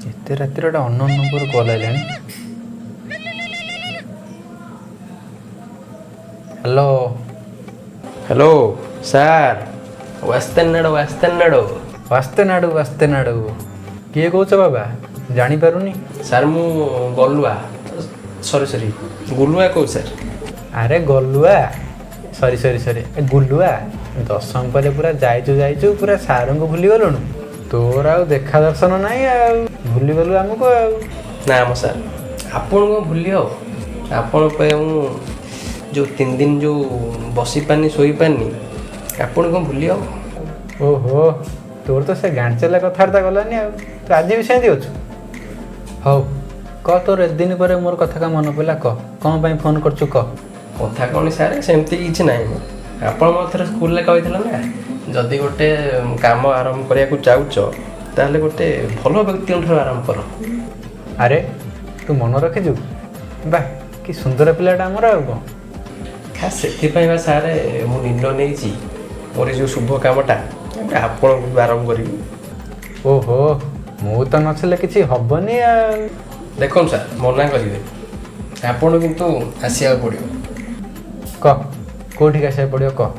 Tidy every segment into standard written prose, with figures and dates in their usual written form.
ଏତେ ରାତିରେ ଗୋଟେ ଅନନୋନ୍ ନମ୍ବରରୁ କଲ୍ ଆଇଲାଣି। హలో హలో ସାର୍ వస్తున్నాడు వస్తున్నాడు କିଏ କହୁଛ ବାବା? ଜାଣିପାରୁନି। ସାର୍ ମୁଁ ଗଲୁଆ ସରି ଗୁଲୁଆ କହୁଛି ସାର୍। ଆରେ ଗଲୁଆ ସରି ଗୁଲୁଆ, ଦଶମ ପରେ ପୁରା ଯାଇଛୁ ପୁରା ସାରଙ୍କୁ ଭୁଲିଗଲୁଣୁ। ତୋର ଆଉ ଦେଖା ଦର୍ଶନ ନାହିଁ ଆଉ, ଭୁଲିଗଲୁ ଆମକୁ ଆଉ। ନା ମ ସାର୍, ଆପଣ କ'ଣ ଭୁଲି ହବ? ଆପଣଙ୍କ ପାଇଁ ମୁଁ ଯେଉଁ 3 ଦିନ ଯେଉଁ ବସିପାରିନି ଶୋଇପାରିନି, ଆପଣ କ'ଣ ଭୁଲି ହବ? ଓହୋ, ତୋର ତ ସେ ଗାଁଚଲା କଥାବାର୍ତ୍ତା ଗଲାନି ଆଉ, ତୁ ଆଜି ବି ସେମିତି ଅଛୁ। ହଉ କହ, ତୋର ଏତେ ଦିନ ପରେ ମୋର କଥା କ'ଣ ମନେ ପଡ଼ିଲା? କହ, କ'ଣ ପାଇଁ ଫୋନ୍ କରୁଛୁ କହ। କଥା କ'ଣ ସାର୍, ସେମିତି କିଛି ନାହିଁ। ଆପଣ ମୋ ଥରେ ସ୍କୁଲରେ କହିଥିଲେ ନା, ଯଦି ଗୋଟେ କାମ ଆରମ୍ଭ କରିବାକୁ ଚାହୁଁଛ ତାହେଲେ ଗୋଟେ ଭଲ ବ୍ୟକ୍ତିଙ୍କଠାରୁ ଆରମ୍ଭ କର। ଆରେ ତୁ ମନେ ରଖିଛୁ? ବା କି ସୁନ୍ଦର ପିଲାଟା ଆମର, ଆଉ କ'ଣ। ଖାସ୍ ସେଥିପାଇଁ ବା ସାର୍ ମୁଁ ନିର୍ଣ୍ଣୟ ନେଇଛି ମୋର ଯେଉଁ ଶୁଭ କାମଟା ଆପଣଙ୍କୁ ଆରମ୍ଭ କରିବି। ଓହୋ, ମୁଁ ତ ନଥିଲେ କିଛି ହବନି ଆଉ। ଦେଖନ୍ତୁ ସାର୍, ମନା କରିବେ, ଆପଣ କିନ୍ତୁ ଆସିବାକୁ ପଡ଼ିବ। କହ, କେଉଁଠିକି ଆସିବାକୁ ପଡ଼ିବ କହ।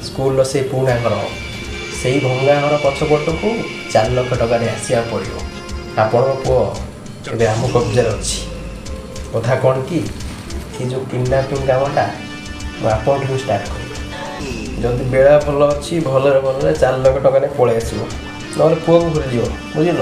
ସ୍କୁଲର ସେଇ ପୁରୁଣା ଘର, ସେଇ ଭଙ୍ଗା ଘର ପଛପଟକୁ 4 ଲକ୍ଷ ଟଙ୍କାରେ ଆସିବାକୁ ପଡ଼ିବ। ଆପଣଙ୍କ ପୁଅ ଏବେ ଆମ କବ୍ଜାରେ ଅଛି। କଥା କ'ଣ କି, ଏ ଯେଉଁ କିଡ଼ନାପିଂ କାମଟା ମୁଁ ଆପଣଙ୍କଠୁ ଷ୍ଟାର୍ଟ କରିବି। ଯଦି ବେଳା ଭଲ ଅଛି, ଭଲରେ 4 ଲକ୍ଷ ଟଙ୍କାରେ ପଳେଇ ଆସିବ, ନହେଲେ ପୁଅକୁ ଭୁଲିଯିବ, ବୁଝିଲ?